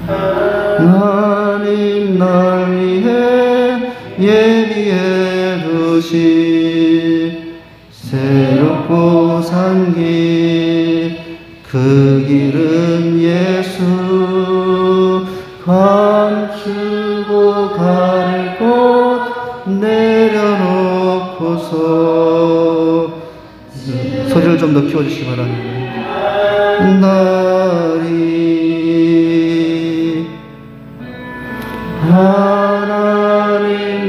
하나님 날 위해 예비해 두신 새롭고 산 길, 그 길은 예수. 감추고 갈 곳 내려놓고서, 소리를 좀 더 키워주시기 바랍니다. 나리 하나님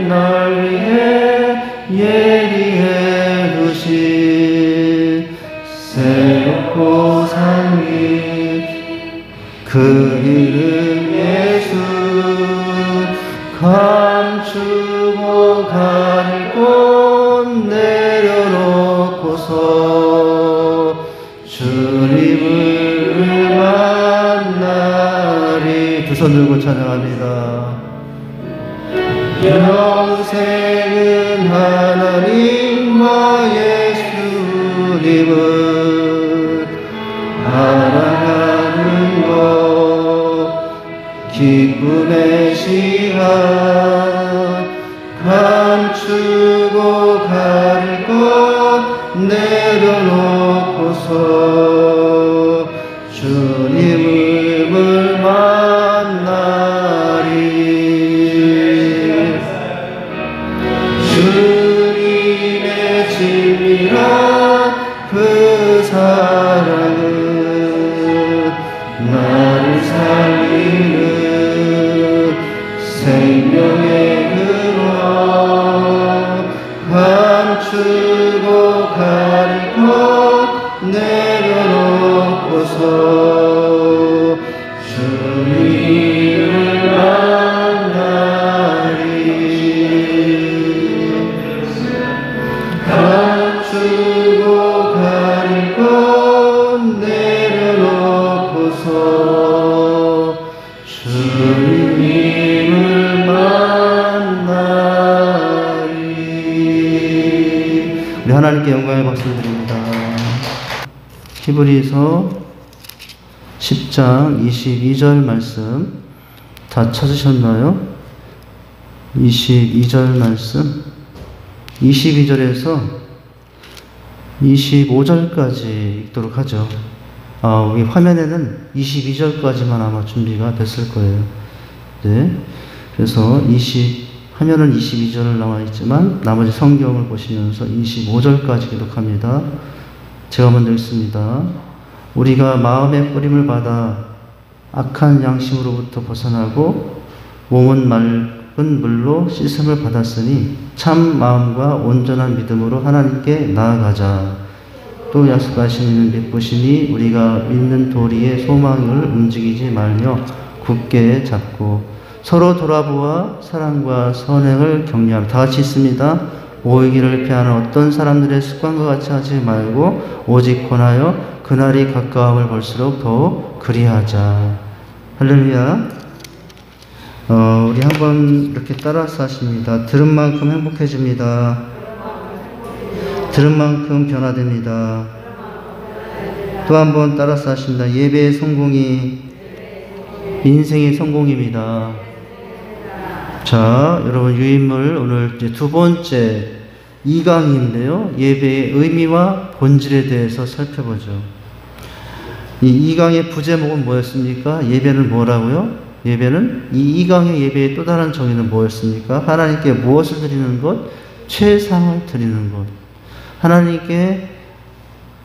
날 위해 예비해 두신 새롭고 산 길, 그 길은 예수. 감추고 갈 곳 내려놓고서 주님을 만나리. 두 손 들고 찬양합니다. 영생은 하나님과 예수님을 알아가는 것, 기쁨의 시간. 감추고 갈 곳 내려놓고서 주님을 만나리. 주님의 진리란 그 사랑은 나를 살리는 생명의 근원. 감추고 갈 곳 내려놓고서 주님을 만나리. 감추고 갈 곳 내려놓고서 주님을 만나리. 우리 하나님께 영광의 박수를 드립니다. 히브리서 10장 22절 말씀 다 찾으셨나요? 22절 말씀, 22절에서 25절까지 읽도록 하죠. 우리 화면에는 22절까지만 아마 준비가 됐을 거예요. 네. 그래서 화면은 22절을 나와 있지만 나머지 성경을 보시면서 25절까지 기록합니다. 제가 먼저 읽습니다. 우리가 마음의 뿌림을 받아 악한 양심으로부터 벗어나고 몸은 맑은 물로 씻음을 받았으니 참 마음과 온전한 믿음으로 하나님께 나아가자. 또 약속하신 이는 믿으시니 우리가 믿는 도리의 소망을 움직이지 말며 굳게 잡고 서로 돌아보아 사랑과 선행을 격려하며. 다 같이 있습니다. 오이기를 피하는 어떤 사람들의 습관과 같이 하지 말고 오직 권하여 그날이 가까움을 볼수록 더욱 그리하자. 할렐루야. 우리 한번 이렇게 따라서 하십니다. 들은 만큼 행복해집니다. 들은 만큼 변화됩니다. 또 한번 따라서 하십니다. 예배의 성공이 인생의 성공입니다. 자, 여러분 유인물 오늘 이제 두 번째 2강인데요. 예배의 의미와 본질에 대해서 살펴보죠. 이 2강의 부제목은 뭐였습니까? 예배는 뭐라고요? 예배는 이 2강의 예배의 또 다른 정의는 뭐였습니까? 하나님께 무엇을 드리는 것? 최상을 드리는 것. 하나님께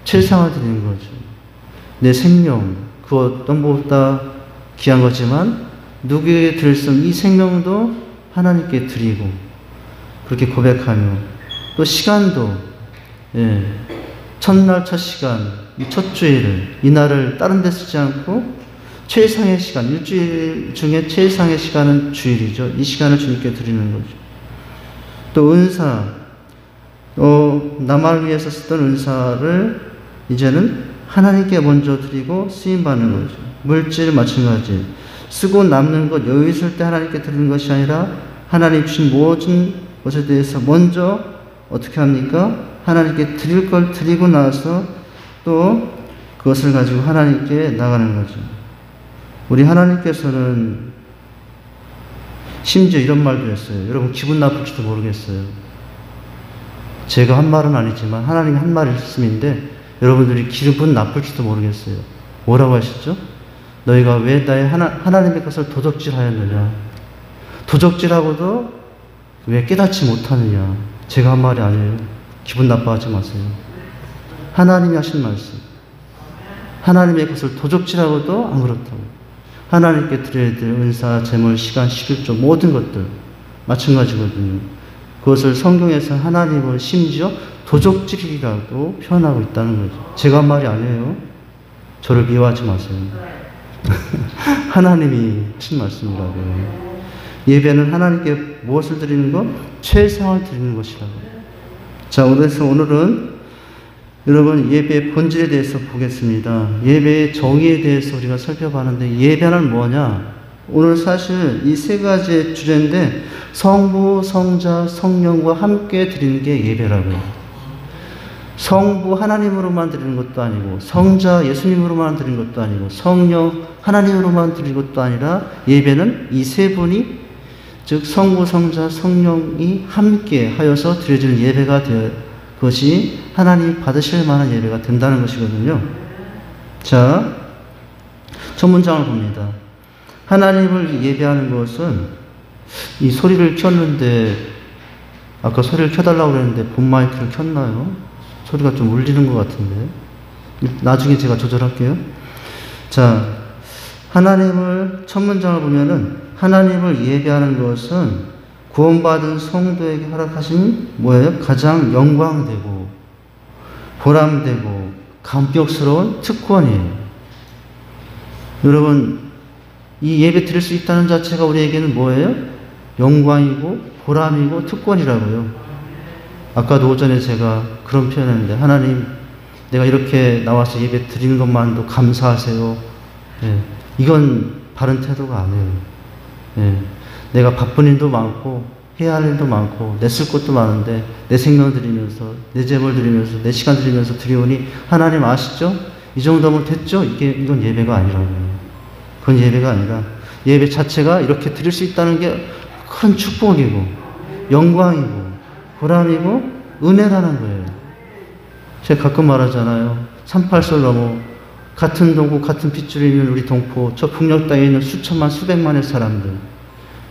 최상을 드리는 거죠. 내 생명, 그 어떤 것보다 귀한 거지만 누구에게 드릴 수 없는 이 생명도 하나님께 드리고 그렇게 고백하며 또 시간도 첫날 첫 시간, 이 첫 주일을 이 날을 다른 데 쓰지 않고 최상의 시간, 일주일 중에 최상의 시간은 주일이죠. 이 시간을 주님께 드리는 거죠. 또 은사, 나만을 위해서 쓰던 은사를 이제는 하나님께 먼저 드리고 쓰임받는 거죠. 물질 마찬가지. 쓰고 남는 것 여유 있을 때 하나님께 드리는 것이 아니라 하나님 주신 모든 것에 대해서 먼저 어떻게 합니까? 하나님께 드릴 걸 드리고 나서 또 그것을 가지고 하나님께 나가는 거죠. 우리 하나님께서는 심지어 이런 말도 했어요. 여러분 기분 나쁠지도 모르겠어요. 제가 한 말은 아니지만 하나님이 한 말씀인데 여러분들이 기분 나쁠지도 모르겠어요. 뭐라고 하셨죠? 너희가 왜 나의 하나님의 것을 도적질하였느냐? 도적질하고도 왜 깨닫지 못하느냐? 제가 한 말이 아니에요. 기분 나빠하지 마세요. 하나님이 하신 말씀. 하나님의 것을 도적질하고도 안 그렇다고. 하나님께 드려야 될 은사, 재물, 시간, 식일조 모든 것들 마찬가지거든요. 그것을 성경에서 하나님을 심지어 도적질이라고 표현하고 있다는 거죠. 제가 한 말이 아니에요. 저를 미워하지 마세요. 하나님이 하신 말씀이라고요. 예배는 하나님께 무엇을 드리는 것? 최상을 드리는 것이라고. 자, 그래서 오늘은 여러분 예배의 본질에 대해서 보겠습니다. 예배의 정의에 대해서 우리가 살펴봤는데 예배는 뭐냐? 오늘 사실 이 세 가지의 주제인데 성부, 성자, 성령과 함께 드리는 게 예배라고요. 성부 하나님으로만 드리는 것도 아니고 성자 예수님으로만 드리는 것도 아니고 성령 하나님으로만 드리는 것도 아니라 예배는 이 세 분이 즉 성부, 성자, 성령이 함께 하여서 드려지는 예배가 그것이 하나님이 받으실 만한 예배가 된다는 것이거든요. 자, 첫 문장을 봅니다. 하나님을 예배하는 것은 이 소리를 켰는데 아까 소리를 켜달라고 그랬는데 본 마이크를 켰나요? 소리가 좀 울리는 것 같은데 나중에 제가 조절할게요. 자, 하나님을 첫 문장을 보면은 하나님을 예배하는 것은 구원받은 성도에게 허락하신 뭐예요? 가장 영광되고 보람되고 감격스러운 특권이에요. 여러분 이 예배 드릴 수 있다는 자체가 우리에게는 뭐예요? 영광이고 보람이고 특권이라고요. 아까도 오전에 제가 그런 표현했는데 하나님 내가 이렇게 나와서 예배 드리는 것만도 감사하세요. 예, 이건 바른 태도가 아니에요. 예, 내가 바쁜 일도 많고 해야 할 일도 많고 내 쓸 것도 많은데 내 생명 드리면서 내 재물 드리면서 내 시간 드리면서 드리오니 하나님 아시죠? 이 정도면 됐죠? 이건 예배가 아니라고요. 그건 예배가 아니라 예배 자체가 이렇게 드릴 수 있다는 게 큰 축복이고 영광이고 보람이고 은혜라는 거예요. 제가 가끔 말하잖아요. 38솔 넘어 같은 동구 같은 핏줄이 있는 우리 동포 저 북녘 땅에 있는 수천만 수백만의 사람들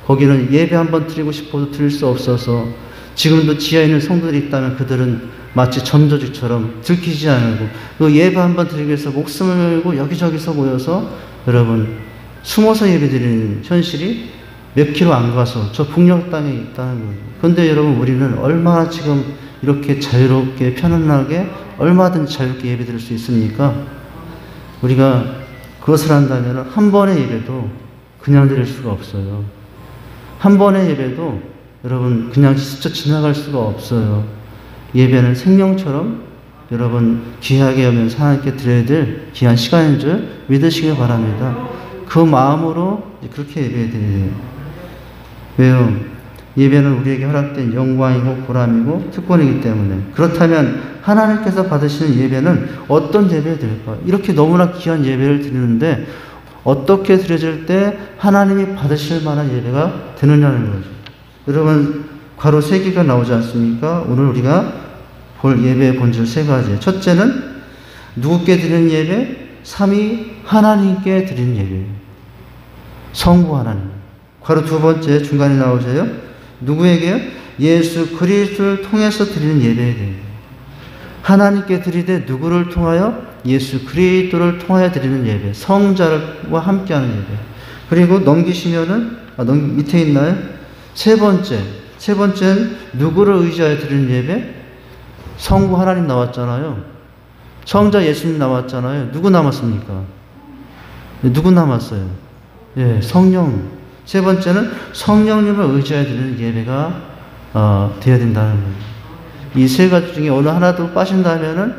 거기는 예배 한번 드리고 싶어도 드릴 수 없어서 지금도 지하에 있는 성도들이 있다면 그들은 마치 점조직처럼 들키지 않고 그 예배 한번 드리기 위해서 목숨을 걸고 여기저기서 모여서 여러분 숨어서 예배 드리는 현실이 몇 킬로 안 가서 저 북녘 땅에 있다는 거예요. 그런데 여러분 우리는 얼마나 지금 이렇게 자유롭게 편안하게 얼마든지 자유롭게 예배 드릴 수 있습니까? 우리가 그것을 한다면 한 번의 예배도 그냥 드릴 수가 없어요. 한 번의 예배도 여러분 그냥 스쳐 지나갈 수가 없어요. 예배는 생명처럼 여러분 귀하게 여기면서 하나님께 드려야 될 귀한 시간인 줄 믿으시길 바랍니다. 그 마음으로 그렇게 예배해야 돼요. 왜요? 예배는 우리에게 허락된 영광이고 보람이고 특권이기 때문에. 그렇다면 하나님께서 받으시는 예배는 어떤 예배가 될까? 이렇게 너무나 귀한 예배를 드리는데 어떻게 드려질 때 하나님이 받으실 만한 예배가 되느냐는 거죠. 여러분 괄호 3개가 나오지 않습니까? 오늘 우리가 볼 예배의 본질 3가지. 첫째는 누구께 드리는 예배? 3위 하나님께 드리는 예배. 성부 하나님. 괄호 2번째 중간에 나오세요. 누구에게요? 예수 그리스도를 통해서 드리는 예배에 대해 하나님께 드리되 누구를 통하여? 예수 그리스도를 통하여 드리는 예배. 성자와 함께하는 예배. 그리고 넘기시면은 밑에 있나요? 세 번째는 누구를 의지하여 드리는 예배? 성부 하나님 나왔잖아요. 성자 예수님 나왔잖아요. 누구 남았습니까? 누구 남았어요? 예, 성령. 세 번째는 성령님을 의지하여 드리는 예배가 되어야 된다는 거예요. 이 세 가지 중에 어느 하나도 빠진다면은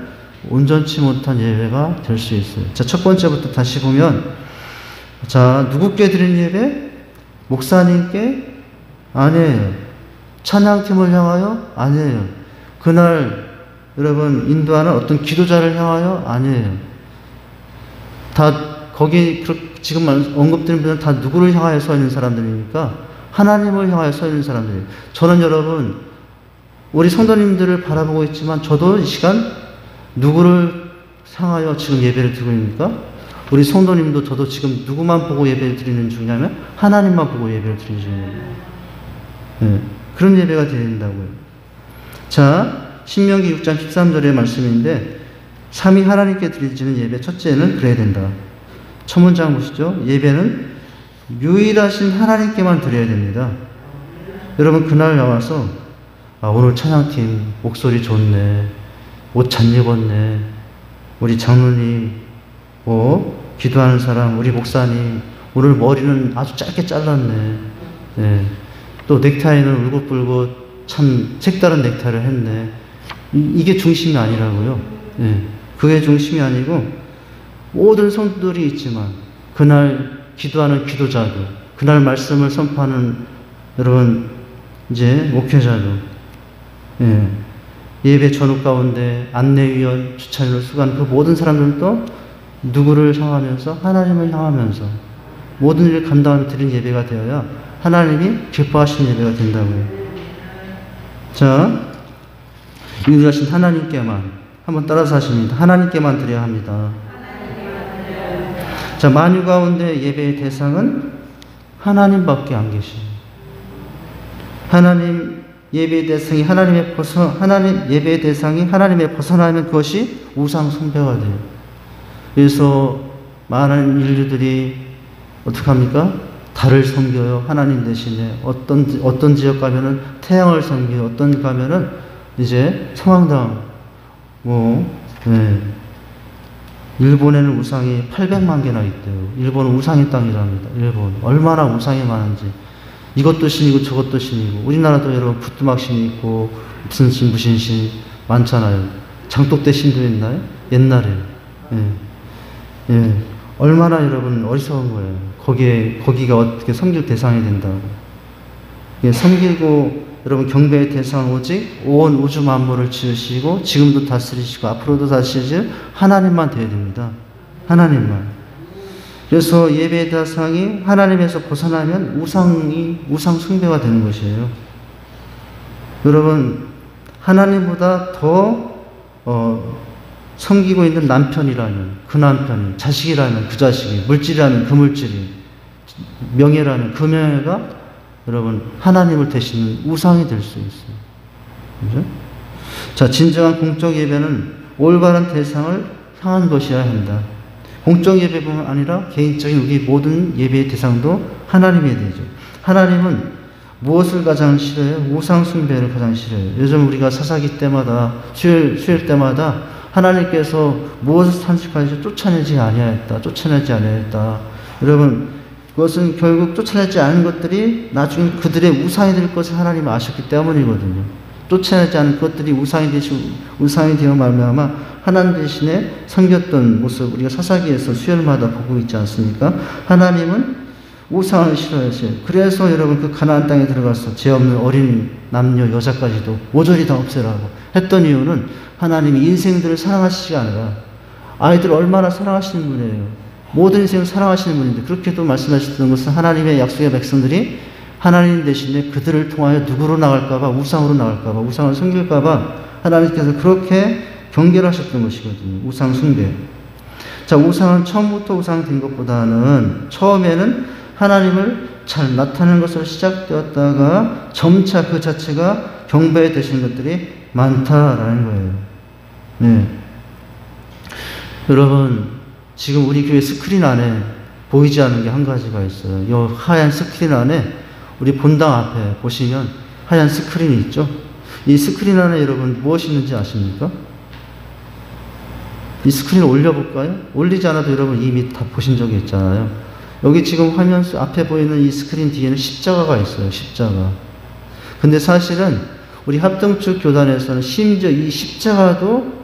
온전치 못한 예배가 될 수 있어요. 자, 첫 번째부터 다시 보면, 자, 누구께 드리는 예배? 목사님께? 아니에요. 찬양팀을 향하여? 아니에요. 그날 여러분 인도하는 어떤 기도자를 향하여? 아니에요. 다 거기 지금 언급드린 분들은 다 누구를 향하여 서 있는 사람들입니까? 하나님을 향하여 서 있는 사람들이에요. 저는 여러분, 우리 성도님들을 바라보고 있지만 저도 이 시간 누구를 향하여 지금 예배를 드리고 있습니까? 우리 성도님도 저도 지금 누구만 보고 예배를 드리는 중이냐면 하나님만 보고 예배를 드리는 중이에요. 네, 그런 예배가 되어야 된다고요. 자, 신명기 6장 13절의 말씀인데 삼위 하나님께 드리는 예배 첫째는 그래야 된다. 첫 문장 보시죠. 예배는 유일하신 하나님께만 드려야 됩니다. 여러분 그날 나와서 오늘 찬양팀 목소리 좋네, 옷 잘 입었네, 우리 장로님, 기도하는 사람, 우리 목사님 오늘 머리는 아주 짧게 잘랐네, 네. 또 넥타이는 울긋불긋 참 색다른 넥타이를 했네. 이게 중심이 아니라고요. 네. 그게 중심이 아니고 모든 성도들이 있지만 그날 기도하는 기도자도, 그날 말씀을 선포하는 여러분 이제 목회자도, 예배 전후 가운데 안내위원, 주차인을 수고하는 그 모든 사람들도 누구를 향하면서 하나님을 향하면서 모든 일을 감당하며 드린 예배가 되어야 하나님이 기뻐하시는 예배가 된다고요. 자, 유일하신 하나님께만, 한번 따라서 하십니다. 하나님께만 드려야 합니다. 자, 만유 가운데 예배의 대상은 하나님밖에 안 계십니다. 하나님 예배의 대상이 예배의 대상이 하나님에 벗어나면 그것이 우상 숭배가 돼요. 그래서 많은 인류들이 어떻게 합니까? 달을 섬겨요. 하나님 대신에 어떤 지역 가면은 태양을 섬겨요. 어떤 가면은 이제 성황당 일본에는 우상이 800만 개나 있대요. 일본은 우상의 땅이랍니다. 일본 얼마나 우상이 많은지. 이것도 신이고 저것도 신이고. 우리나라도 여러분 부뚜막 신이 있고 무슨 신 많잖아요. 장독대 신도 있나요? 옛날에. 얼마나 여러분 어리석은 거예요. 거기가 어떻게 섬길 대상이 된다고. 섬기고 여러분 경배의 대상 오직 온 우주 만물을 지으시고 지금도 다스리시고 앞으로도 다스리실 하나님만 되어야 됩니다. 하나님만. 그래서 예배의 대상이 하나님에서 벗어나면 우상 숭배가 되는 것이에요. 여러분 하나님보다 더 섬기고 있는 남편이라면 그 남편이, 자식이라면 그 자식이, 물질이라면 그 물질이, 명예라면 그 명예가 여러분 하나님을 대신는 우상이 될 수 있어요. 그죠? 자, 진정한 공적 예배는 올바른 대상을 향한 것이어야 한다. 공적 예배뿐만 아니라 개인적인 우리 모든 예배의 대상도 하나님에 대해죠. 하나님은 무엇을 가장 싫어해요? 우상 숭배를 가장 싫어해요. 요즘 우리가 사사기 때마다 수요일 때마다 하나님께서 무엇을 산식하시고 쫓아내지 아니하였다. 여러분 그것은 결국 쫓아내지 않은 것들이 나중에 그들의 우상이 될 것을 하나님이 아셨기 때문이거든요. 쫓아내지 않은 것들이 우상이 되어 말미암아 하나님 대신에 섬겼던 모습 우리가 사사기에서 수요일마다 보고 있지 않습니까? 하나님은 우상을 싫어하세요. 그래서 여러분 그 가나안 땅에 들어가서 죄 없는 어린 남녀 여자까지도 모조리 다 없애라고 했던 이유는 하나님이 인생들을 사랑하시지 않으라. 아이들을 얼마나 사랑하시는 분이에요. 모든 인생을 사랑하시는 분인데 그렇게도 말씀하셨던 것은 하나님의 약속의 백성들이 하나님 대신에 그들을 통하여 누구로 나갈까봐, 우상으로 나갈까봐, 우상을 섬길까봐 하나님께서 그렇게 경계를 하셨던 것이거든요. 우상 숭배. 자, 우상은 처음부터 우상된 것보다는 처음에는 하나님을 잘 나타내는 것으로 시작되었다가 점차 그 자체가 경배에 되시는 것들이 많다라는 거예요. 네. 여러분, 지금 우리 교회 스크린 안에 보이지 않는 게 한 가지가 있어요. 이 하얀 스크린 안에 우리 본당 앞에 보시면 하얀 스크린이 있죠. 이 스크린 안에 여러분 무엇이 있는지 아십니까? 이 스크린을 올려볼까요? 올리지 않아도 여러분 이미 다 보신 적이 있잖아요. 여기 지금 화면 앞에 보이는 이 스크린 뒤에는 십자가가 있어요. 십자가. 근데 사실은 우리 합동측 교단에서는 심지어 이 십자가도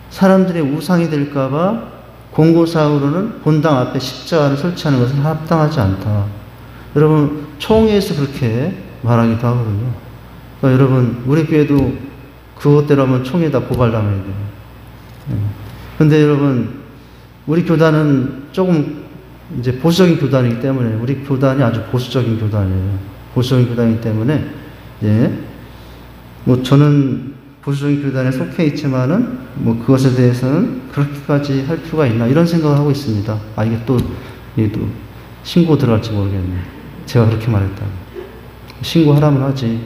사람들의 우상이 될까봐 공고사항으로는 본당 앞에 십자가를 설치하는 것은 합당하지 않다. 여러분 총회에서 그렇게 말하기도 하거든요. 그러니까 여러분 우리 교회도 그것대로 하면 총회에다 고발당해야 돼요. 그런데 여러분 우리 교단은 조금 이제 보수적인 교단이기 때문에, 우리 교단이 아주 보수적인 교단이에요. 보수적인 교단이기 때문에, 예. 뭐 저는 보수적인 교단에 속해 있지만은, 뭐 그것에 대해서는 그렇게까지 할 필요가 있나, 이런 생각을 하고 있습니다. 아, 이게 또 신고 들어갈지 모르겠네. 제가 그렇게 말했다고. 신고하라면 하지.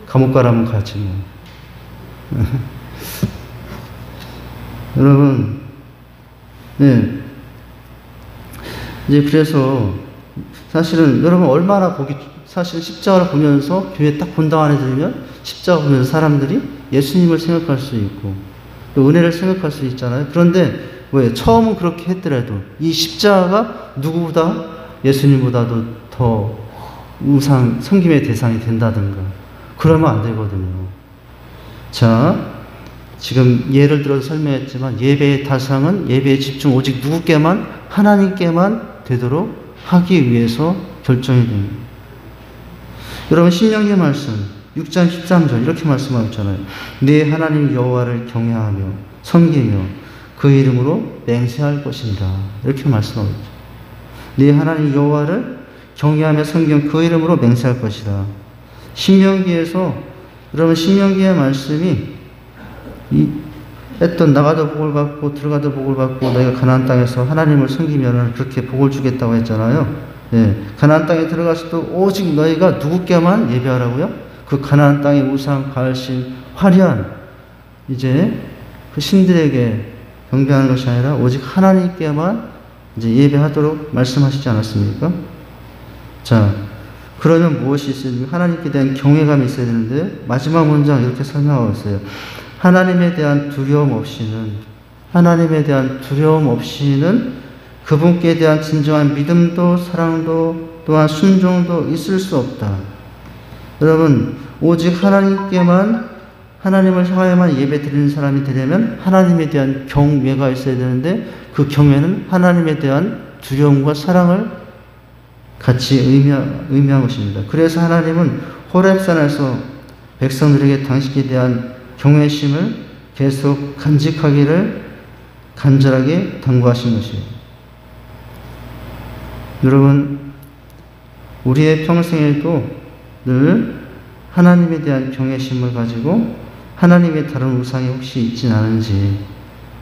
감옥 가라면 가지 뭐. 여러분, 네. 이제 그래서 사실은 여러분 얼마나 사실 십자가를 보면서 교회 딱 본당 안에 들으면 십자가 보면서 사람들이 예수님을 생각할 수 있고 또 은혜를 생각할 수 있잖아요. 그런데 왜 처음은 그렇게 했더라도 이 십자가가 누구보다 예수님보다도 더 섬김의 대상이 된다든가 그러면 안 되거든요. 자, 지금 예를 들어서 설명했지만 예배의 다상은 예배의 집중 오직 누구께만, 하나님께만 되도록 하기 위해서 결정이 됩니다. 여러분 신명기의 말씀 6장 13절 이렇게 말씀하고 있잖아요. 네 하나님 여호와를 경외하며 섬기며 그 이름으로 맹세할 것이니라. 이렇게 말씀하고 있죠. 네 하나님 여호와를 경외하며 섬기며 그 이름으로 맹세할 것이다. 신명기에서 여러분 신명기의 말씀이 했던 나가도 복을 받고 들어가도 복을 받고 너희가 가나안 땅에서 하나님을 섬기면 그렇게 복을 주겠다고 했잖아요. 예, 가나안 땅에 들어가서도 오직 너희가 누구께만 예배하라고요? 그 가나안 땅의 우상, 바알신, 화려한 이제 그 신들에게 경배하는 것이 아니라 오직 하나님께만 이제 예배하도록 말씀하시지 않았습니까? 자, 그러면 무엇이 있습니까? 하나님께 대한 경외감이 있어야 되는데 마지막 문장 이렇게 설명하고 있어요. 하나님에 대한 두려움 없이는 그분께 대한 진정한 믿음도 사랑도 또한 순종도 있을 수 없다. 여러분, 오직 하나님께만, 하나님을 향하여만 예배 드리는 사람이 되려면 하나님에 대한 경외가 있어야 되는데 그 경외는 하나님에 대한 두려움과 사랑을 같이 의미한 것입니다. 그래서 하나님은 호렙산에서 백성들에게 당신에 대한 경외심을 계속 간직하기를 간절하게 당부하신 것이에요. 여러분, 우리의 평생에도 늘 하나님에 대한 경외심을 가지고 하나님의 다른 우상이 혹시 있진 않은지,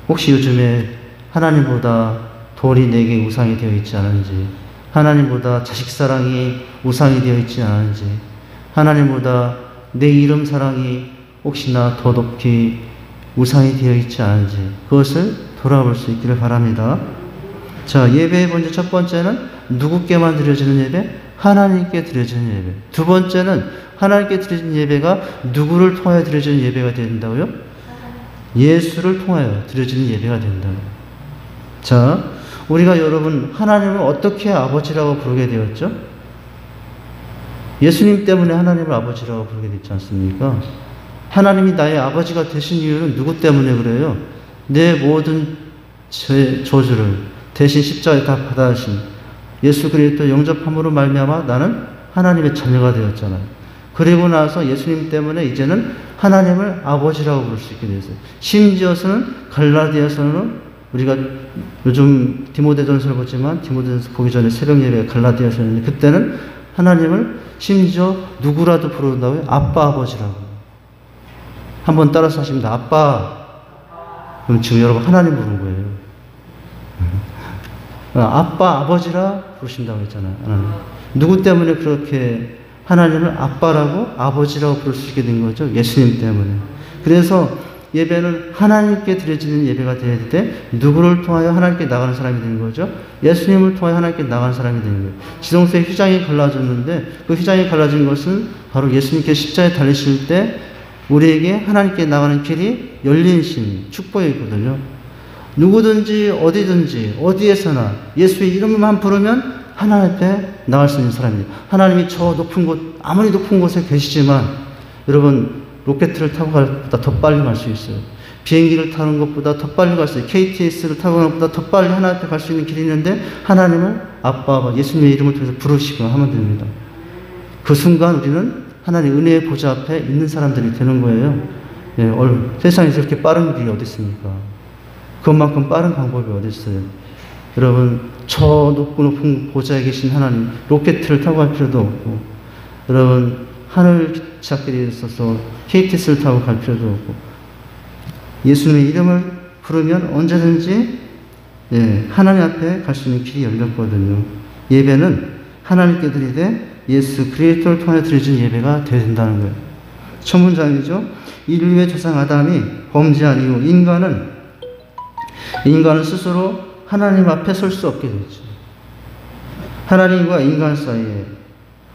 혹시 요즘에 하나님보다 돌이 내게 우상이 되어 있지 않은지, 하나님보다 자식 사랑이 우상이 되어 있지 않은지, 하나님보다 내 이름 사랑이 혹시나 더 높이 우상이 되어 있지 않은지 그것을 돌아볼 수 있기를 바랍니다. 자, 예배의 번째 첫 번째는 누구께만 드려지는 예배? 하나님께 드려지는 예배. 두 번째는 하나님께 드려지는 예배가 누구를 통하여 드려지는 예배가 된다고요? 예수를 통하여 드려지는 예배가 된다고요. 자, 우리가 여러분 하나님을 어떻게 아버지라고 부르게 되었죠? 예수님 때문에 하나님을 아버지라고 부르게 됐지 않습니까? 하나님이 나의 아버지가 되신 이유는 누구 때문에 그래요? 내 모든 저주를 대신 십자가에 다 받아주신 예수 그리스도 영접함으로 말미암아 나는 하나님의 자녀가 되었잖아요. 그리고 나서 예수님 때문에 이제는 하나님을 아버지라고 부를 수 있게 되었어요. 심지어서는 갈라디아서는 우리가 요즘 디모데전서를 보지만 디모데전서 보기 전에 새벽 예배 갈라디아서였는데 그때는 하나님을 심지어 누구라도 부른다고요? 아빠 아버지라고. 한번 따라서 하십니다. 아빠. 그럼 지금 여러분 하나님 부른 거예요. 아빠, 아버지라 부르신다고 했잖아요. 하나님. 누구 때문에 그렇게 하나님을 아빠라고 아버지라고 부를 수 있게 된 거죠? 예수님 때문에. 그래서 예배는 하나님께 드려지는 예배가 되어야 돼. 누구를 통하여 하나님께 나가는 사람이 되는 거죠? 예수님을 통하여 하나님께 나가는 사람이 되는 거예요. 지성소에 휘장이 갈라졌는데 그 휘장이 갈라진 것은 바로 예수님께 십자가에 달리실 때 우리에게 하나님께 나가는 길이 열린 신, 축복이거든요. 누구든지 어디든지 어디에서나 예수의 이름만 부르면 하나님 앞에 나갈 수 있는 사람이에요. 하나님이 저 높은 곳, 아무리 높은 곳에 계시지만 여러분 로켓을 타고 갈 것보다 더 빨리 갈 수 있어요. 비행기를 타는 것보다 더 빨리 갈 수 있어요. KTX를 타고 가는 것보다 더 빨리 하나님 앞에 갈 수 있는 길이 있는데 하나님을 아빠, 예수님의 이름을 통해서 부르시고 하면 됩니다. 그 순간 우리는 하나님 은혜의 보좌 앞에 있는 사람들이 되는 거예요. 예, 세상에서 이렇게 빠른 길이 어디 있습니까? 그것만큼 빠른 방법이 어디 있어요? 여러분 저 높은 보좌에 계신 하나님 로켓을 타고 갈 필요도 없고, 여러분 하늘 기찻길에 있어서 KTX를 타고 갈 필요도 없고, 예수님의 이름을 부르면 언제든지 하나님 앞에 갈 수 있는 길이 열렸거든요. 예배는 하나님께 드리되 예수 그리스도를 통해 드려진 예배가 되어야 된다는 거예요. 첫 문장이죠. 인류의 조상 아담이 범죄한 이후 인간은 스스로 하나님 앞에 설 수 없게 되죠. 하나님과 인간 사이에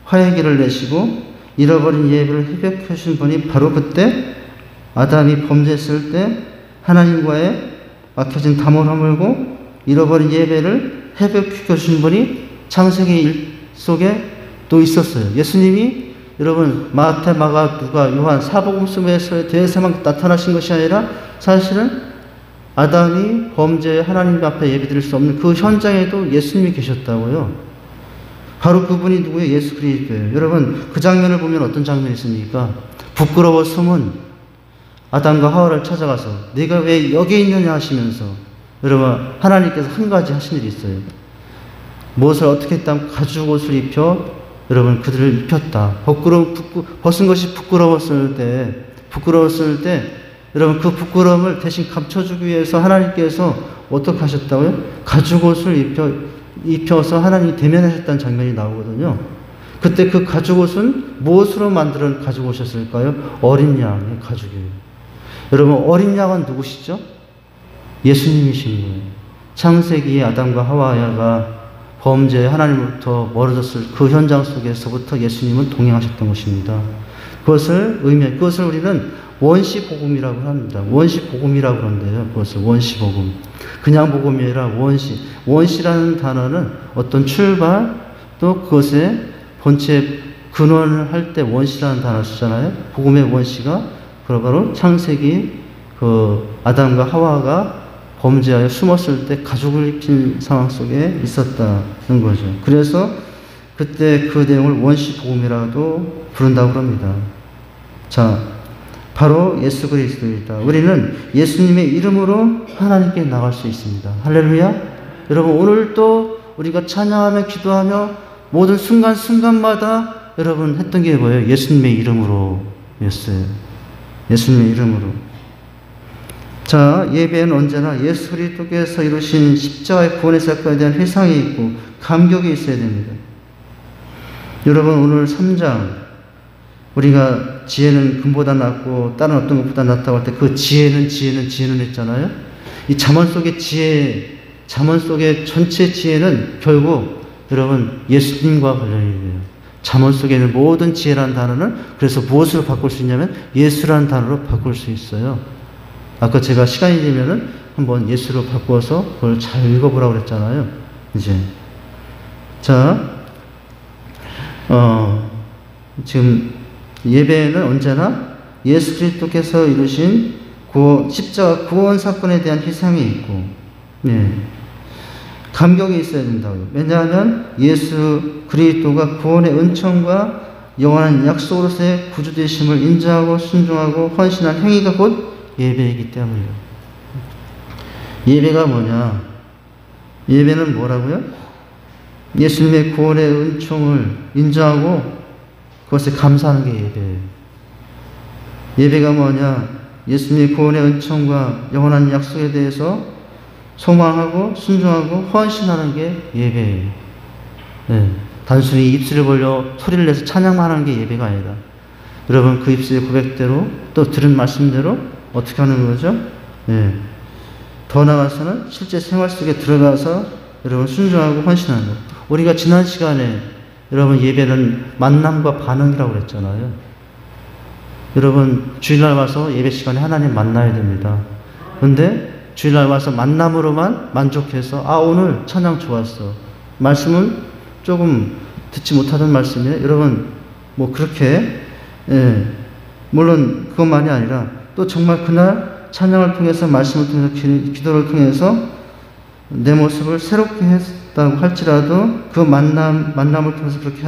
화해기를 내시고 잃어버린 예배를 회복해 주신 분이 바로 그때 아담이 범죄했을 때 하나님과의 막혀진 담을 허물고 잃어버린 예배를 회복해 주신 분이 창세기 1 속에 또 있었어요. 예수님이 여러분 마태, 마가, 누가, 요한 사복음서에 대해서만 나타나신 것이 아니라 사실은 아담이 범죄 하나님 앞에 예배드릴 수 없는 그 현장에도 예수님이 계셨다고요. 바로 그분이 누구예요? 예수 그리스도예요. 여러분 그 장면을 보면 어떤 장면이 있습니까? 부끄러워 숨은 아담과 하와를 찾아가서 네가 왜 여기 있느냐 하시면서 여러분 하나님께서 한 가지 하신 일이 있어요. 무엇을 어떻게 했다면 가죽 옷을 입혀 여러분 그들을 입혔다. 벗은 것이 부끄러웠을 때 여러분 그 부끄러움을 대신 감춰주기 위해서 하나님께서 어떻게 하셨다고요? 가죽 옷을 입혀서 하나님이 대면하셨다는 장면이 나오거든요. 그때 그 가죽 옷은 무엇으로 만든 가죽 옷이었을까요? 어린 양의 가죽이에요. 여러분 어린 양은 누구시죠? 예수님이신 거예요. 창세기에 아담과 하와가 범죄 하나님으로부터 멀어졌을 그 현장 속에서부터 예수님은 동행하셨던 것입니다. 그것을 우리는 원시복음이라고 합니다. 원시복음이라고 그러는데요. 그것을 원시복음. 그냥 복음이 아니라 원시라는 단어는 어떤 출발 또 그것의 본체 근원을 할 때 원시라는 단어를 쓰잖아요. 복음의 원시가 바로 창세기 아담과 하와가 범죄하여 숨었을 때 가죽을 입힌 상황 속에 있었다는 거죠. 그래서 그때 그 내용을 원시복음이라도 부른다고 합니다. 자, 바로 예수 그리스도이다. 우리는 예수님의 이름으로 하나님께 나갈 수 있습니다. 할렐루야. 여러분 오늘 또 우리가 찬양하며 기도하며 모든 순간순간마다 여러분 했던 게 뭐예요? 예수님의 이름으로 였어요. 예수님의 이름으로. 자, 예배는 언제나 예수 그리스도께서 이루신 십자가의 구원의 사건에 대한 회상이 있고 감격이 있어야 됩니다. 여러분 오늘 3장 우리가 지혜는 금보다 낫고 다른 어떤 것보다 낫다고 할 때 그 지혜는 했잖아요. 이 잠언 속의 잠언 속의 전체 지혜는 결국 여러분 예수님과 관련이 돼요. 잠언 속에 있는 모든 지혜라는 단어는 그래서 무엇으로 바꿀 수 있냐면 예수라는 단어로 바꿀 수 있어요. 아까 제가 시간이 되면은 한번 예수로 바꾸어서 그걸 잘 읽어보라고 그랬잖아요. 이제. 자, 지금 예배는 언제나 예수 그리스도께서 이루신 십자가 구원 사건에 대한 희생이 있고, 감격이 있어야 된다고요. 왜냐하면 예수 그리스도가 구원의 은총과 영원한 약속으로서의 구주되심을 인정하고 순종하고 헌신한 행위가 곧 예배이기 때문이에요. 예배가 뭐냐? 예배는 뭐라고요? 예수님의 구원의 은총을 인정하고 그것에 감사하는 게 예배예요. 예배가 뭐냐? 예수님의 구원의 은총과 영원한 약속에 대해서 소망하고 순종하고 헌신하는 게 예배예요. 단순히 입술을 벌려 소리를 내서 찬양만 하는 게 예배가 아니다. 여러분 그 입술의 고백대로 또 들은 말씀대로 어떻게 하는 거죠? 더 나아가서는 실제 생활 속에 들어가서 여러분 순종하고 헌신하는 거. 우리가 지난 시간에 여러분 예배는 만남과 반응이라고 그랬잖아요. 여러분 주일날 와서 예배 시간에 하나님 만나야 됩니다. 그런데 주일날 와서 만남으로만 만족해서 오늘 찬양 좋았어. 말씀은 조금 듣지 못하던 말씀이에요. 여러분 뭐 그렇게 물론 그것만이 아니라 또 정말 그날 찬양을 통해서 말씀을 통해서 기도를 통해서 내 모습을 새롭게 했다고 할지라도 그 만남을 통해서 그렇게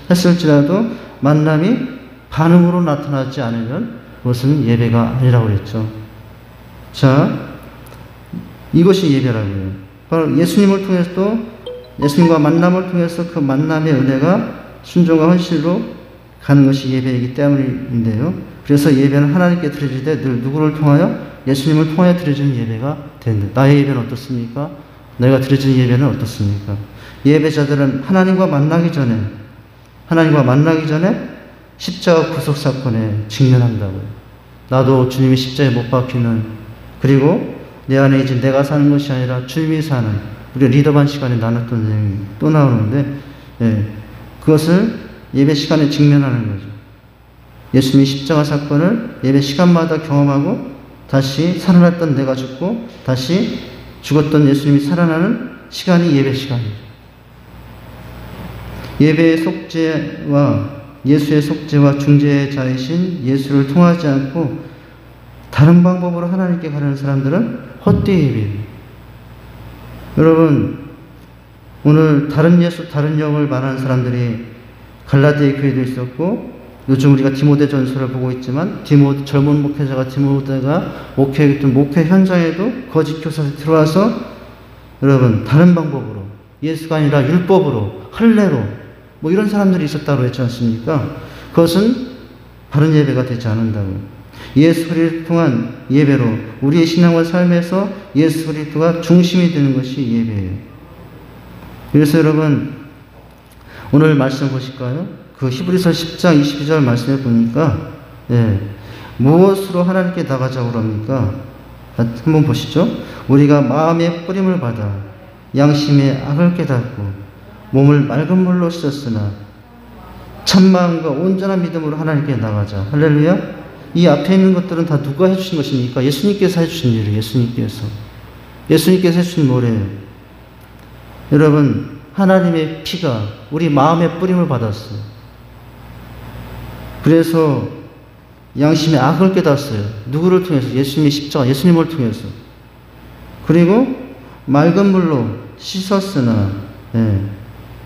했을지라도 만남이 반응으로 나타나지 않으면 그것은 예배가 아니라고 그랬죠. 자, 이것이 예배라고요. 바로 예수님을 통해서 또 예수님과 만남을 통해서 그 만남의 은혜가 순종과 헌신으로 가는 것이 예배이기 때문인데요. 그래서 예배는 하나님께 드려질 때 늘 누구를 통하여? 예수님을 통하여 드려지는 예배가 된다. 나의 예배는 어떻습니까? 내가 드려지는 예배는 어떻습니까? 예배자들은 하나님과 만나기 전에 십자가 구속 사건에 직면한다고요. 나도 주님이 십자가에 못 박히는, 그리고 내 안에 이제 내가 사는 것이 아니라 주님이 사는, 우리 리더반 시간에 나눴던 내용이 또 나오는데, 그것을 예배 시간에 직면하는 거죠. 예수님이 십자가 사건을 예배 시간마다 경험하고 다시 살아났던 내가 죽고 다시 죽었던 예수님이 살아나는 시간이 예배 시간이죠. 예배의 속죄와 예수의 속죄와 중재자이신 예수를 통하지 않고 다른 방법으로 하나님께 가는 사람들은 헛되이 예배예요. 여러분, 오늘 다른 예수, 다른 영을 말하는 사람들이 갈라디아 교회도 있었고, 요즘 우리가 디모데 전서를 보고 있지만, 젊은 목회자가 디모데가 목회했던 목회 현장에도 거짓 교사들이 들어와서 여러분, 다른 방법으로, 예수가 아니라 율법으로, 할례로, 뭐 이런 사람들이 있었다고 했지 않습니까? 그것은 바른 예배가 되지 않는다고요. 예수 그리스도를 통한 예배로 우리의 신앙과 삶에서 예수 그리스도가 중심이 되는 것이 예배예요. 그래서 여러분, 오늘 말씀 보실까요? 그 히브리서 10장 22절 말씀에 보니까 무엇으로 하나님께 나가자고 그럽니까? 한번 보시죠. 우리가 마음의 뿌림을 받아 양심의 악을 깨닫고 몸을 맑은 물로 씻었으나 참마음과 온전한 믿음으로 하나님께 나가자. 할렐루야. 이 앞에 있는 것들은 다 누가 해주신 것입니까? 예수님께서 해주신 일이에요. 예수님께서 해주신 뭐래요? 여러분, 하나님의 피가 우리 마음의 뿌림을 받았어요. 그래서 양심의 악을 깨닫어요. 누구를 통해서? 예수님의 십자가, 예수님을 통해서. 그리고 맑은 물로 씻었으나,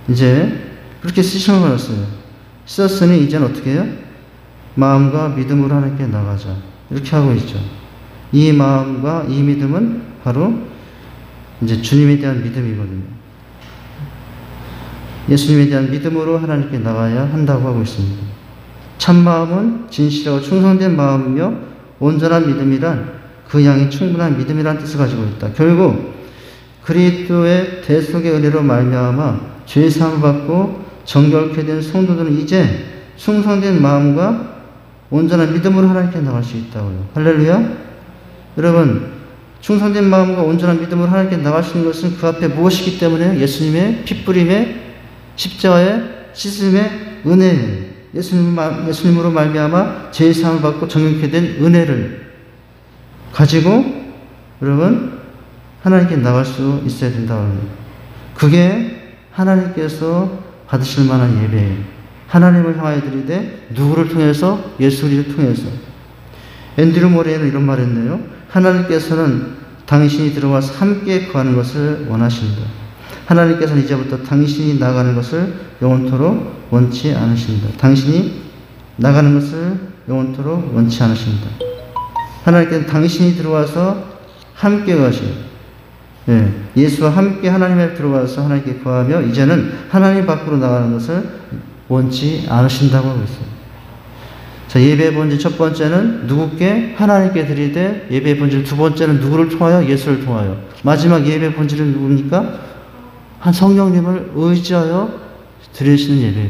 이제 그렇게 씻음을 받았어요. 씻었으니 이제는 어떻게 해요? 마음과 믿음으로 하나님께 나가자. 이렇게 하고 있죠. 이 마음과 이 믿음은 바로 이제 주님에 대한 믿음이거든요. 예수님에 대한 믿음으로 하나님께 나가야 한다고 하고 있습니다. 참마음은 진실하고 충성된 마음이며 온전한 믿음이란 그 양이 충분한 믿음이란 뜻을 가지고 있다. 결국 그리스도의 대속의 은혜로 말미암아 죄 사함을 받고 정결케 된 성도들은 이제 충성된 마음과 온전한 믿음으로 하나님께 나갈 수 있다고요. 할렐루야. 여러분, 충성된 마음과 온전한 믿음으로 하나님께 나갈 수 있는 것은 그 앞에 무엇이기 때문에? 예수님의 핏부림의 십자가의 씻음의 은혜예요. 예수님으로 말미암아 죄 사함을 받고 정결케 된 은혜를 가지고 여러분 하나님께 나갈 수 있어야 된다고 합니다. 그게 하나님께서 받으실 만한 예배예요. 하나님을 향하여 드리되 누구를 통해서? 예수 그리스도를 통해서. 앤드류 모레는 이런 말을 했네요. 하나님께서는 당신이 들어와서 함께 거하는 것을 원하신다. 하나님께서는 이제부터 당신이 나가는 것을 영원토록 원치 않으신다. 당신이 나가는 것을 영원토록 원치 않으신다. 하나님께서는 당신이 들어와서 함께 거하시고 예수와 함께 하나님에 들어와서 하나님께 거하며 이제는 하나님 밖으로 나가는 것을 원치 않으신다고 하고 있어요. 자, 예배의 본질 첫 번째는 누구께? 하나님께 드리되, 예배의 본질 두 번째는 누구를 통하여? 예수를 통하여. 마지막 예배의 본질은 누굽니까? 한 성령님을 의지하여 드리시는 예배예요.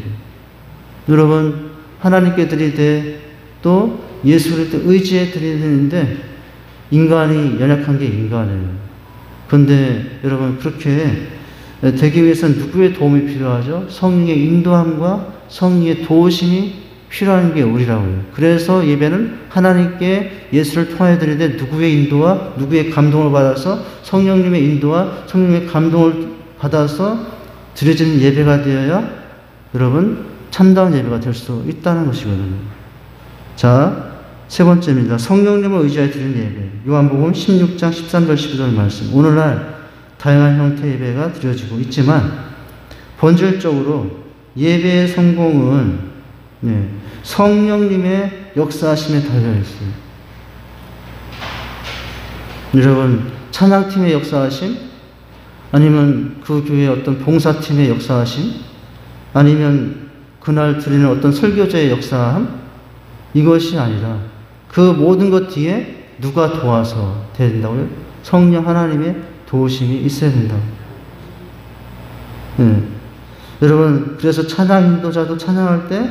여러분, 하나님께 드리되 또 예수를 의지해 드리는데 인간이 연약한 게 인간이에요. 그런데 여러분, 그렇게 되기 위해서는 누구의 도움이 필요하죠? 성령의 인도함과 성령의 도우심이 필요한 게 우리라고요. 그래서 예배는 하나님께 예수를 통하여 드리되 누구의 인도와 누구의 감동을 받아서 성령님의 인도와 성령의 감동을 받아서 드려지는 예배가 되어야 여러분 참다운 예배가 될 수 있다는 것이거든요. 자, 세 번째입니다. 성령님을 의지하여 드리는 예배. 요한복음 16장 13절 12절 말씀. 오늘날 다양한 형태의 예배가 드려지고 있지만 본질적으로 예배의 성공은 성령님의 역사하심에 달려있어요. 여러분, 찬양팀의 역사하심, 아니면 그 교회의 어떤 봉사팀의 역사하심, 아니면 그날 드리는 어떤 설교자의 역사함, 이것이 아니라 그 모든 것 뒤에 누가 도와서 된다고요? 성령 하나님의 도우심이 있어야 된다. 여러분, 그래서 찬양 인도자도 찬양할 때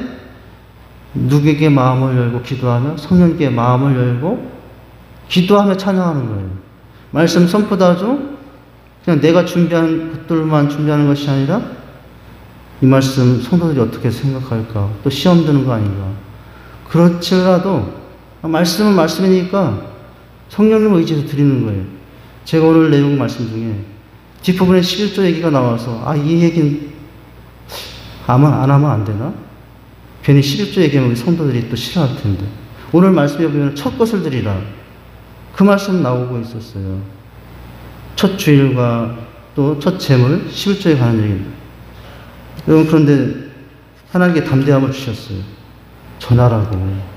누구에게 마음을 열고 기도하며 성령께 마음을 열고 기도하며 찬양하는 거예요. 말씀 선포다도 그냥 내가 준비한 것들만 준비하는 것이 아니라 이 말씀 성도들이 어떻게 생각할까? 또 시험 드는 거 아닌가? 그렇지라도 말씀은 말씀이니까 성령님 의지해서 드리는 거예요. 제가 오늘 내용 말씀 중에 뒷부분에 11조 얘기가 나와서 이 얘기는 안 하면 안 되나? 괜히 11조 얘기하면 우리 성도들이 또 싫어할 텐데. 오늘 말씀에 보면 첫 것을 드리라. 그 말씀 나오고 있었어요. 첫 주일과 또 첫 제물 11조에 관한 얘기입니다. 여러분, 그런데 하나님께 담대함을 주셨어요. 전하라고.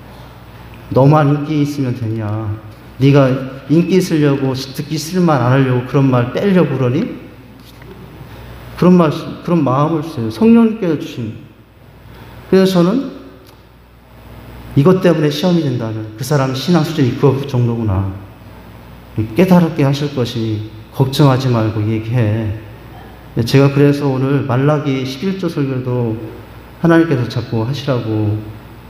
너만 인기 있으면 되냐? 네가 인기 있으려고 듣기 싫은 말 안 하려고 그런 말 빼려고 그러니? 그런 마음을 주세요. 성령님께서 주신. 그래서 저는 이것 때문에 시험이 된다면 그 사람 신앙 수준이 그 정도구나. 깨달게 하실 것이 걱정하지 말고 얘기해. 제가 그래서 오늘 말라기 11조 설교도 하나님께서 자꾸 하시라고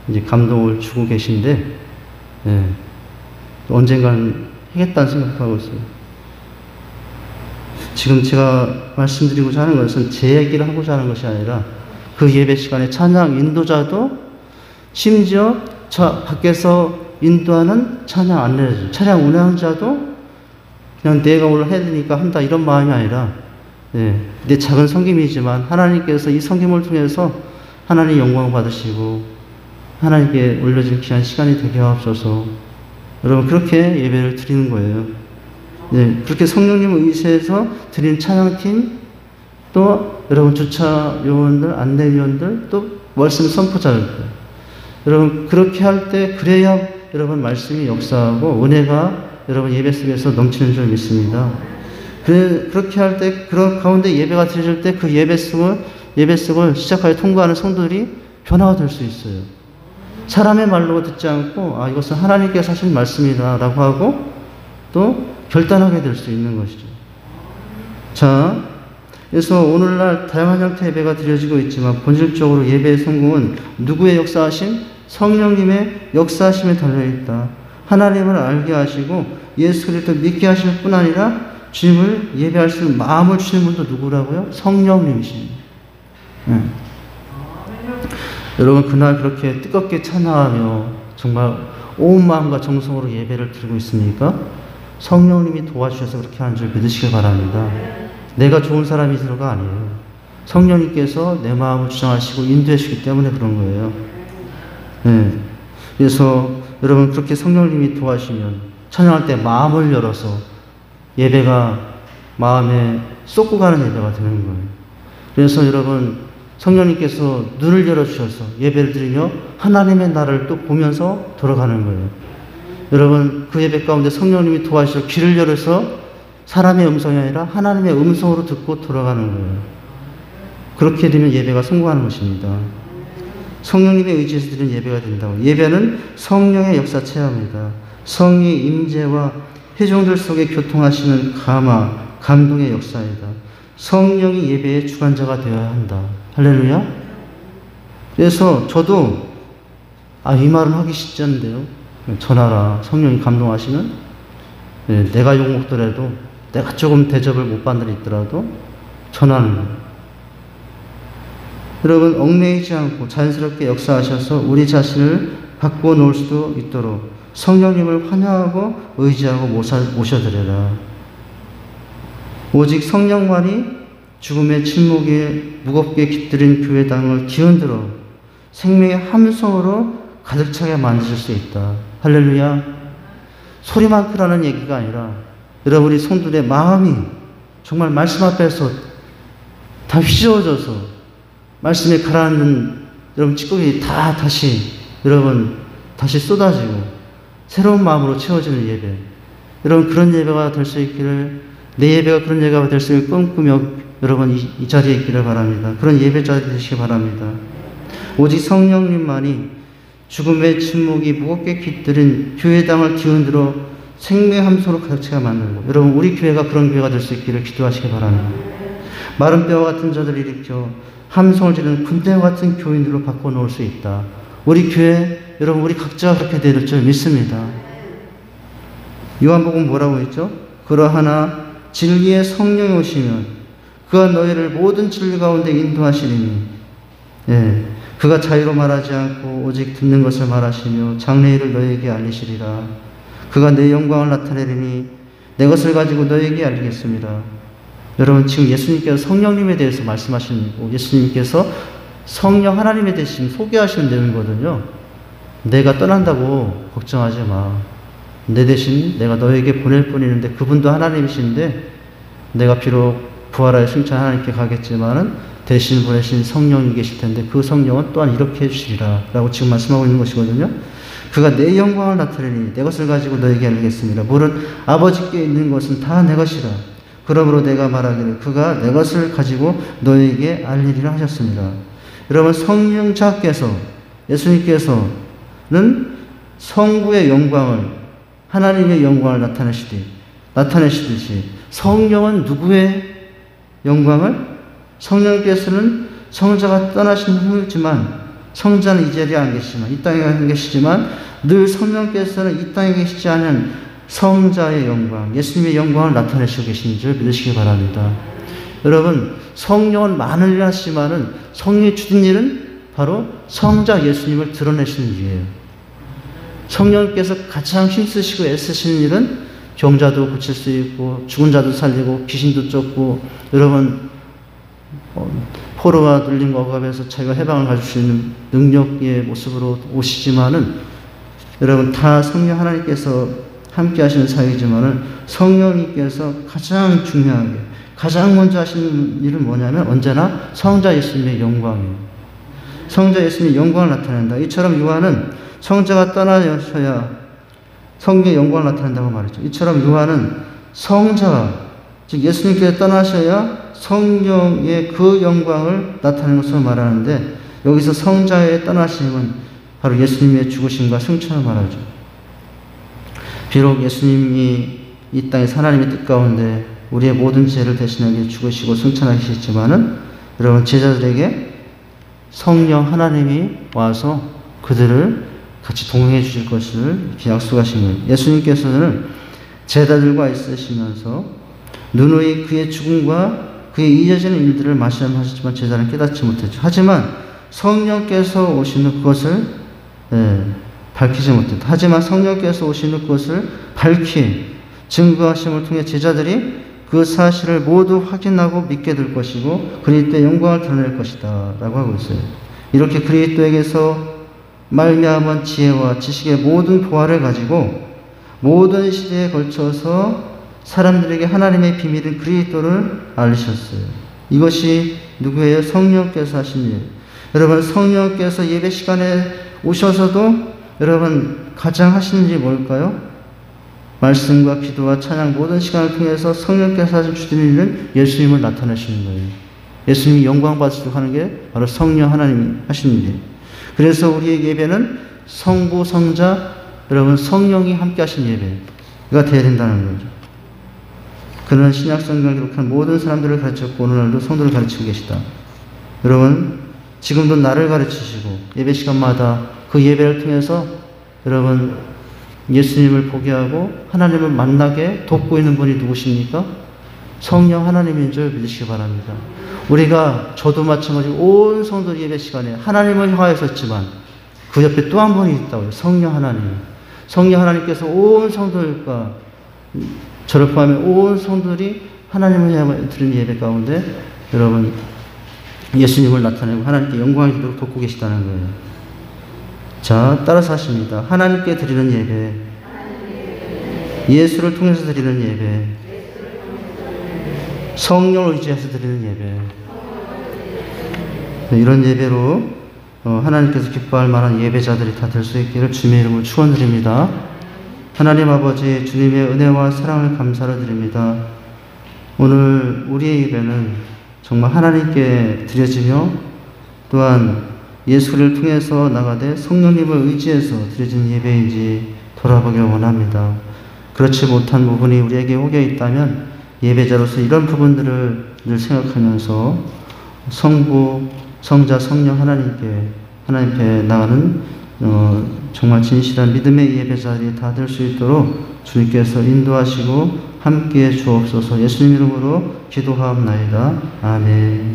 이제 감동을 주고 계신데, 언젠간 하겠다는 생각하고 있어요. 지금 제가 말씀드리고자 하는 것은 제 얘기를 하고자 하는 것이 아니라 그 예배 시간에 찬양 인도자도 심지어 저 밖에서 인도하는 찬양 안내자, 찬양 운행자도 그냥 내가 오늘 해야 되니까 한다 이런 마음이 아니라 내 작은 섬김이지만 하나님께서 이 섬김을 통해서 하나님 영광 받으시고 하나님께 올려진 귀한 시간이 되게 하옵소서. 여러분, 그렇게 예배를 드리는 거예요. 그렇게 성령님을 의지해서 드린 찬양팀, 또 여러분 주차 요원들, 안내위원들, 또 말씀 선포자들, 여러분 그렇게 할 때 그래야 여러분 말씀이 역사하고 은혜가 여러분 예배 속에서 넘치는 줄 믿습니다. 그렇게 할 때, 그런 가운데 예배가 드려질 때 그 예배 속을 시작하여 통과하는 성도들이 변화가 될 수 있어요. 사람의 말로 듣지 않고 이것은 하나님께서 하신 말씀이다 라고 하고 또 결단하게 될 수 있는 것이죠. 자, 그래서 오늘날 다양한 형태의 예배가 드려지고 있지만 본질적으로 예배의 성공은 누구의 역사하심? 성령님의 역사하심에 달려있다. 하나님을 알게 하시고 예수 그리스도를 믿게 하실 뿐 아니라 주님을 예배할 수 있는 마음을 주시는 분도 누구라고요? 성령님이십니다. 여러분, 그날 그렇게 뜨겁게 찬양하며 정말 온 마음과 정성으로 예배를 드리고 있습니까? 성령님이 도와주셔서 그렇게 하는 줄 믿으시길 바랍니다. 내가 좋은 사람이 들어가 아니에요. 성령님께서 내 마음을 주장하시고 인도해 주시기 때문에 그런 거예요. 그래서 여러분, 그렇게 성령님이 도와주시면 찬양할 때 마음을 열어서 예배가 마음에 쏟고 가는 예배가 되는 거예요. 그래서 여러분, 성령님께서 눈을 열어주셔서 예배를 드리며 하나님의 나라를 또 보면서 돌아가는 거예요. 여러분, 그 예배 가운데 성령님이 도와주셔서 귀를 열어서 사람의 음성이 아니라 하나님의 음성으로 듣고 돌아가는 거예요. 그렇게 되면 예배가 성공하는 것입니다. 성령님의 의지에서 드리는 예배가 된다고. 예배는 성령의 역사 체험이다. 성의 임재와 회중들 속에 교통하시는 감동의 역사이다. 성령이 예배의 주관자가 되어야 한다. 할렐루야. 그래서 저도 이 말은 하기 쉽지 않은데요. 전하라. 성령이 감동하시면 내가 욕먹더라도 내가 조금 대접을 못 받는 일 있더라도 전하는 거예요. 여러분, 얽매이지 않고 자연스럽게 역사하셔서 우리 자신을 바꾸어 놓을 수도 있도록 성령님을 환영하고 의지하고 모셔드려라. 오직 성령만이 죽음의 침묵에 무겁게 깃들인 교회당을 뒤흔들어 생명의 함성으로 가득 차게 만드실 수 있다. 할렐루야. 소리만 크라는 얘기가 아니라 여러분이 성도들의 마음이 정말 말씀 앞에서 다 휘저어져서 말씀에 가라앉는 여러분 찌꺼기 다 다시 쏟아지고 새로운 마음으로 채워지는 예배. 여러분, 그런 예배가 될 수 있기를 내 예배가 그런 예배가 될 수 있을 꿈꾸며 여러분 이 자리에 있기를 바랍니다. 그런 예배자들이 되시기 바랍니다. 오직 성령님만이 죽음의 침묵이 무겁게 깃들인 교회당을 뒤흔들어 생명의 함소로 가득 채워 만들고, 여러분 우리 교회가 그런 교회가 될 수 있기를 기도하시기 바랍니다. 마른 뼈와 같은 자들을 일으켜 함성을 지르는 군대와 같은 교인들로 바꿔놓을 수 있다. 우리 교회, 여러분 우리 각자가 그렇게 될 줄 믿습니다. 요한복음 뭐라고 했죠? 그러하나 진리의 성령이 오시면 그가 너희를 모든 진리 가운데 인도하시리니, 그가 자유로 말하지 않고 오직 듣는 것을 말하시며 장래일을 너희에게 알리시리라. 그가 내 영광을 나타내리니 내 것을 가지고 너희에게 알리겠습니다. 여러분 지금 예수님께서 성령님에 대해서 말씀하시는 거고, 예수님께서 성령 하나님에 대해 소개하시는 내용이거든요. 내가 떠난다고 걱정하지 마. 내 대신 내가 너에게 보낼 뿐이는데, 그분도 하나님이신데 내가 비록 부활하여 승천 하나님께 가겠지만은 대신 보내신 성령이 계실 텐데 그 성령은 또한 이렇게 해주시리라 라고 지금 말씀하고 있는 것이거든요. 그가 내 영광을 나타내니 내 것을 가지고 너에게 알리겠습니다. 물은 아버지께 있는 것은 다 내 것이라. 그러므로 내가 말하기를 그가 내 것을 가지고 너에게 알리리라 하셨습니다. 여러분 성령자께서, 예수님께서는 성부의 영광을, 하나님의 영광을 나타내시듯이 성령은 누구의 영광을? 성령께서는 성자가 떠나신 후이지만, 성자는 이 자리에 안 계시지만, 이 땅에 안 계시지만 늘 성령께서는 이 땅에 계시지 않은 성자의 영광, 예수님의 영광을 나타내시고 계신 줄 믿으시기 바랍니다. 여러분 성령은 많은 일을 하시지만은 성령이 주신 일은 바로 성자 예수님을 드러내시는 일이에요. 성령께서 가장 힘쓰시고 애쓰시는 일은 병자도 고칠 수 있고, 죽은 자도 살리고, 귀신도 쫓고, 여러분 포로와 눌림과 억압에서 자기가 해방을 가질 수 있는 능력의 모습으로 오시지만은, 여러분 다 성령 하나님께서 함께 하시는 사역이지만은 성령님께서 가장 중요하게 가장 먼저 하시는 일은 뭐냐면 언제나 성자 예수님의 영광이에요. 성자 예수님의 영광을 나타낸다. 이처럼 요한은 성자가 떠나셔야 성령의 영광을 나타낸다고 말했죠. 이처럼 요한은 성자가, 즉 예수님께서 떠나셔야 성령의 그 영광을 나타내는 것으로 말하는데, 여기서 성자의 떠나심은 바로 예수님의 죽으심과 승천을 말하죠. 비록 예수님이 이 땅에서 하나님의 뜻 가운데 우리의 모든 죄를 대신하게 죽으시고 승천하시지만은, 여러분 제자들에게 성령 하나님이 와서 그들을 같이 동행해 주실 것을 이렇게 약속하신 거예요. 예수님께서는 제자들과 있으시면서 누누이 그의 죽음과 그의 이어지는 일들을 말씀하셨지만 제자는 깨닫지 못했죠. 하지만 성령께서 오시는 그것을 밝히지 못했다. 하지만 성령께서 오시는 그것을 밝히 증거하심을 통해 제자들이 그 사실을 모두 확인하고 믿게 될 것이고 그리스도의 영광을 드러낼 것이다 라고 하고 있어요. 이렇게 그리스도에게서 말미암은 지혜와 지식의 모든 보화를 가지고 모든 시대에 걸쳐서 사람들에게 하나님의 비밀인 그리스도를 알리셨어요. 이것이 누구예요? 성령께서 하신 일. 여러분 성령께서 예배 시간에 오셔서도 여러분 가장 하시는 일이 뭘까요? 말씀과 기도와 찬양 모든 시간을 통해서 성령께서 하신 주신 일은 예수님을 나타내시는 거예요. 예수님이 영광 받으시도록 하는 게 바로 성령 하나님이 하시는 일이에요. 그래서 우리의 예배는 성부, 성자, 여러분 성령이 함께 하신 예배가 되어야 된다는 거죠. 그는 신약성경을 기록한 모든 사람들을 가르쳤고 오늘날도 성도를 가르치고 계시다. 여러분 지금도 나를 가르치시고 예배 시간마다 그 예배를 통해서 여러분 예수님을 보게 하고 하나님을 만나게 돕고 있는 분이 누구십니까? 성령 하나님인 줄 믿으시기 바랍니다. 우리가 저도 마찬가지로 온 성도들 예배 시간에 하나님을 향하였었지만 그 옆에 또 한 분이 있다고요. 성령 하나님. 성령 하나님께서 온 성도들과 저를 포함해 온 성도들이 하나님을 향해 드리는 예배 가운데 여러분 예수님을 나타내고 하나님께 영광이 되도록 돕고 계시다는 거예요. 자, 따라서 하십니다. 하나님께 드리는 예배, 예수를 통해서 드리는 예배, 성령을 의지해서 드리는 예배. 이런 예배로 하나님께서 기뻐할 만한 예배자들이 다 될 수 있기를 주님의 이름으로 축원드립니다. 하나님 아버지 주님의 은혜와 사랑을 감사를 드립니다. 오늘 우리의 예배는 정말 하나님께 드려지며 또한 예수를 통해서 나가되 성령님을 의지해서 드려진 예배인지 돌아보길 원합니다. 그렇지 못한 부분이 우리에게 혹여 있다면 예배자로서 이런 부분들을 늘 생각하면서 성부, 성자, 성령 하나님께 나가는 정말 진실한 믿음의 예배자들이 다 될 수 있도록 주님께서 인도하시고 함께해 주옵소서. 예수님 이름으로 기도하옵나이다. 아멘.